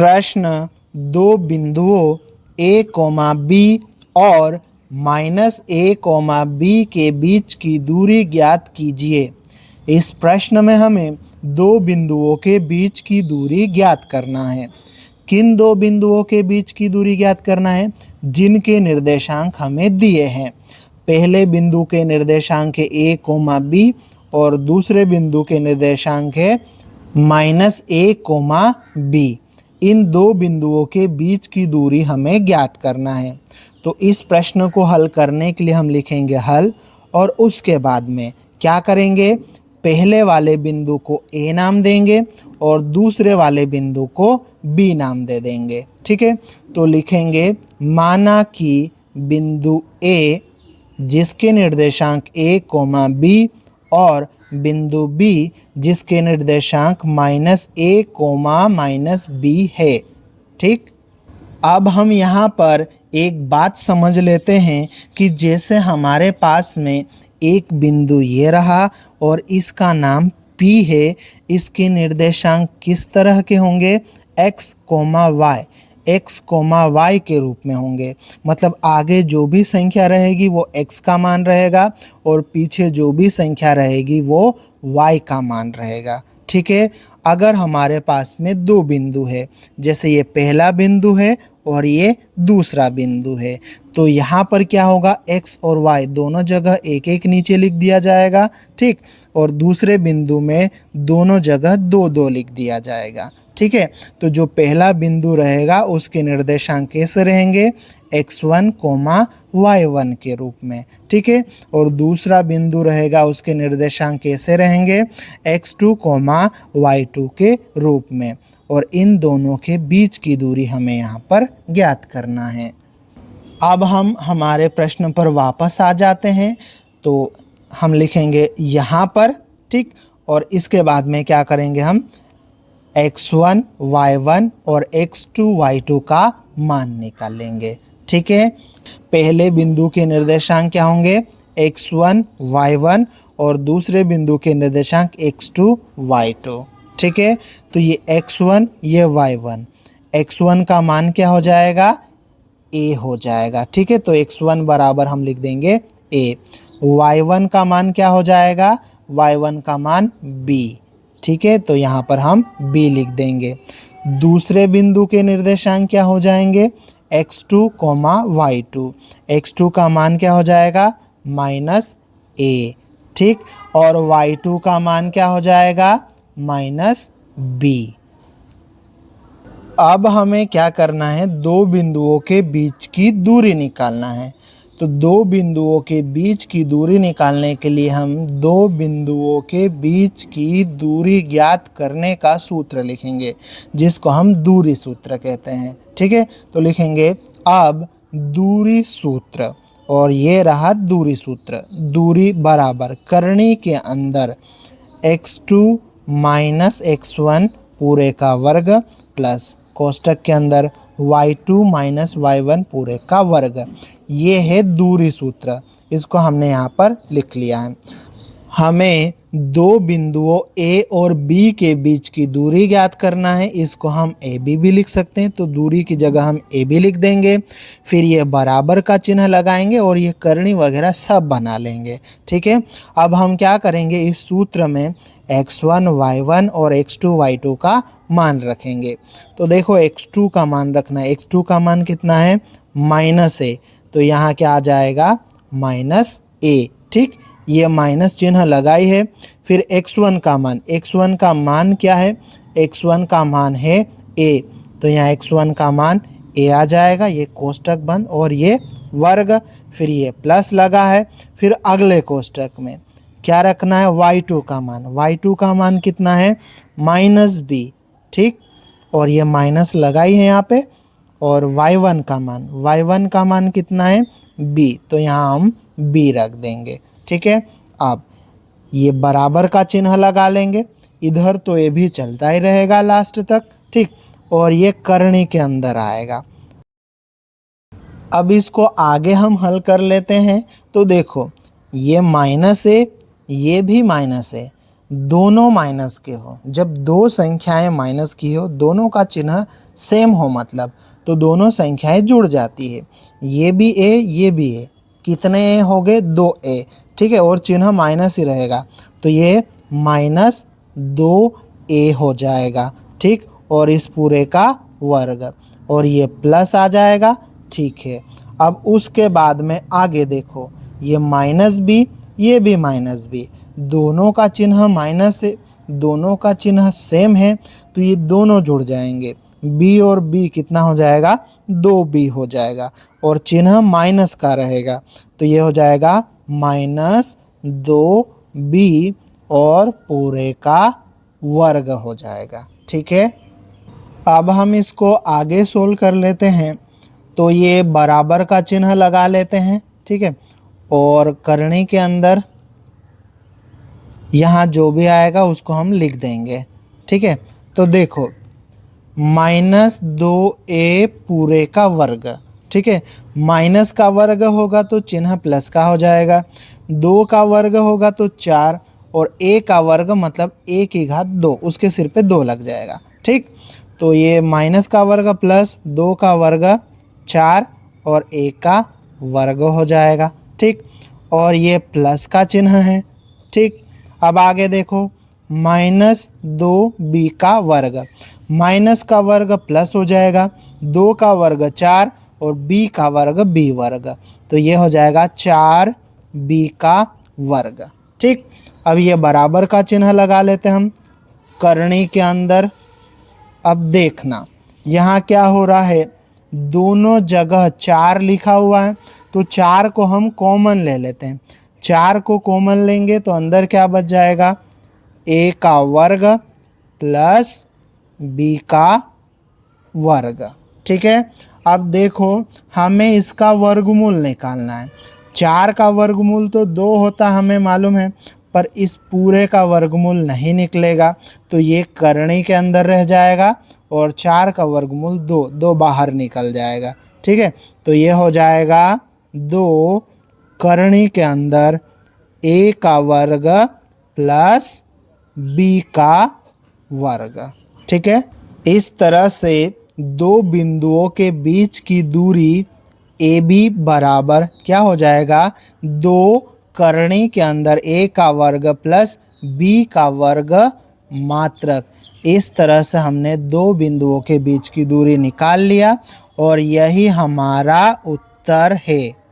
प्रश्न दो बिंदुओं ए कोमा बी और माइनस ए कोमा बी के बीच की दूरी ज्ञात कीजिए। इस प्रश्न में हमें दो बिंदुओं के बीच की दूरी ज्ञात करना है। किन दो बिंदुओं के बीच की दूरी ज्ञात करना है? जिनके निर्देशांक हमें दिए हैं। पहले बिंदु के निर्देशांक है ए कोमा बी और दूसरे बिंदु के निर्देशांक है माइनस ए कोमा बी। इन दो बिंदुओं के बीच की दूरी हमें ज्ञात करना है। तो इस प्रश्न को हल करने के लिए हम लिखेंगे हल और उसके बाद में क्या करेंगे? पहले वाले बिंदु को ए नाम देंगे और दूसरे वाले बिंदु को बी नाम दे देंगे। ठीक है, तो लिखेंगे माना कि बिंदु ए जिसके निर्देशांक ए कोमा बी और बिंदु बी जिसके निर्देशांक माइनस ए कोमा माइनस बी है। ठीक, अब हम यहाँ पर एक बात समझ लेते हैं कि जैसे हमारे पास में एक बिंदु ये रहा और इसका नाम P है, इसके निर्देशांक किस तरह के होंगे? x comma Y, x comma Y के रूप में होंगे। मतलब आगे जो भी संख्या रहेगी वो x का मान रहेगा और पीछे जो भी संख्या रहेगी वो y का मान रहेगा। ठीक है, अगर हमारे पास में दो बिंदु है, जैसे ये पहला बिंदु है और ये दूसरा बिंदु है, तो यहाँ पर क्या होगा? x और y दोनों जगह एक एक नीचे लिख दिया जाएगा। ठीक, और दूसरे बिंदु में दोनों जगह दो दो लिख दिया जाएगा। ठीक है, तो जो पहला बिंदु रहेगा उसके निर्देशांक कैसे रहेंगे? x1 कोमा y1 के रूप में। ठीक है, और दूसरा बिंदु रहेगा उसके निर्देशांक कैसे रहेंगे? x2 कोमा y2 के रूप में। और इन दोनों के बीच की दूरी हमें यहाँ पर ज्ञात करना है। अब हम हमारे प्रश्न पर वापस आ जाते हैं, तो हम लिखेंगे यहाँ पर। ठीक, और इसके बाद में क्या करेंगे? हम x1 y1 और x2 y2 का मान निकालेंगे। ठीक है, पहले बिंदु के निर्देशांक क्या होंगे? x1 y1 और दूसरे बिंदु के निर्देशांक x2 y2। ठीक है, तो ये x1 ये y1, x1 का मान क्या हो जाएगा? a हो जाएगा। ठीक है, तो x1 बराबर हम लिख देंगे a। y1 का मान क्या हो जाएगा? y1 का मान b। ठीक है, तो यहाँ पर हम b लिख देंगे। दूसरे बिंदु के निर्देशांक क्या हो जाएंगे? x2 कोमा y2, x2 का मान क्या हो जाएगा? Minus a। ठीक, और y2 का मान क्या हो जाएगा? Minus b। अब हमें क्या करना है? दो बिंदुओं के बीच की दूरी निकालना है। तो दो बिंदुओं के बीच की दूरी निकालने के लिए हम दो बिंदुओं के बीच की दूरी ज्ञात करने का सूत्र लिखेंगे, जिसको हम दूरी सूत्र कहते हैं। ठीक है, तो लिखेंगे अब दूरी सूत्र, और ये रहा दूरी सूत्र। दूरी बराबर करनी के अंदर x2 माइनस x1 पूरे का वर्ग प्लस कोष्टक के अंदर y2 माइनस y1 पूरे का वर्ग। ये है दूरी सूत्र, इसको हमने यहाँ पर लिख लिया है। हमें दो बिंदुओं A और B के बीच की दूरी ज्ञात करना है, इसको हम AB भी लिख सकते हैं, तो दूरी की जगह हम AB लिख देंगे। फिर ये बराबर का चिन्ह लगाएंगे और ये करनी वगैरह सब बना लेंगे। ठीक है, अब हम क्या करेंगे? इस सूत्र में x1 y1 और x2 y2 का मान रखेंगे। तो देखो x2 का मान रखना है। x2 का मान कितना है? माइनस a, तो यहाँ क्या आ जाएगा? Minus a। ठीक, ये माइनस चिन्ह लगाई है। फिर x1 का मान, x1 का मान क्या है? x1 का मान है a, तो यहाँ x1 का मान a आ जाएगा। ये कोष्टक बंद और ये वर्ग, फिर ये प्लस लगा है। फिर अगले कोष्टक में क्या रखना है? y2 का मान। y2 का मान कितना है? Minus b। ठीक, और ये माइनस लगाई है यहाँ पे। और y1 का मान, y1 का मान कितना है? b, तो यहाँ हम b रख देंगे। ठीक है, अब ये बराबर का चिन्ह लगा लेंगे। इधर तो ये भी चलता ही रहेगा लास्ट तक। ठीक, और ये करनी के अंदर आएगा। अब इसको आगे हम हल कर लेते हैं। तो देखो ये माइनस है, ये भी माइनस है, दोनों माइनस के हो, जब दो संख्याएं माइनस की हो, दोनों का चिन्ह सेम हो मतलब, तो दोनों संख्याएं जुड़ जाती है। ये भी ए, ये भी ए, कितने ए हो गए? 2a, ठीक है, और चिन्ह माइनस ही रहेगा, तो ये -2a हो जाएगा, ठीक, और इस पूरे का वर्ग, और ये प्लस आ जाएगा, ठीक है। अब उसके बाद में आगे देखो, ये -b, ये भी -b, दोनों का चिन्ह माइनस है, दोनों का चिन्ह सेम है, तो ये दोनों जुड़ जाएंगे, b और b कितना हो जाएगा? 2b हो जाएगा, और चिन्ह माइनस का रहेगा, तो ये हो जाएगा -2b और पूरे का वर्ग हो जाएगा, ठीक है। अब हम इसको आगे सोल्व कर लेते हैं, तो ये बराबर का चिन्ह लगा लेते हैं, ठीक है, और करनी के अंदर यहाँ जो भी आएगा उसको हम लिख देंगे, ठीक है। तो देखो, -2a पूरे का वर्ग, ठीक है, माइनस का वर्ग होगा तो चिन्ह प्लस का हो जाएगा, 2 का वर्ग होगा तो 4, और a का वर्ग मतलब a की घात 2, उसके सिर पे 2 लग जाएगा, ठीक। तो ये माइनस का वर्ग प्लस 2 का वर्ग 4 और a का वर्ग हो जाएगा, ठीक, और ये प्लस का चिन्ह है, ठीक। अब आगे देखो, -2b का वर्ग, माइनस का वर्ग प्लस हो जाएगा, 2 का वर्ग 4 और b का वर्ग b वर्ग, तो ये हो जाएगा 4b का वर्ग, ठीक। अब ये बराबर का चिन्ह लगा लेते हैं हम करनी के अंदर। अब देखना यहाँ क्या हो रहा है, दोनों जगह 4 लिखा हुआ है, तो 4 को हम कॉमन ले लेते हैं, 4 को कॉमन लेंगे तो अंदर क्या बच जाएगा? a का वर्ग प्लस b का वर्ग, ठीक है। अब देखो, हमें इसका वर्गमूल निकालना है, 4 का वर्गमूल तो 2 होता हमें मालूम है, पर इस पूरे का वर्गमूल नहीं निकलेगा, तो ये करनी के अंदर रह जाएगा, और 4 का वर्गमूल 2 बाहर निकल जाएगा, ठीक है। तो ये हो जाएगा 2 करनी के अंदर a का वर्ग प्लस b का वर्ग, ठीक है। इस तरह से दो बिंदुओं के बीच की दूरी AB बराबर क्या हो जाएगा? 2 करनी के अंदर a का वर्ग प्लस b का वर्ग मात्रक। इस तरह से हमने दो बिंदुओं के बीच की दूरी निकाल लिया, और यही हमारा उत्तर है।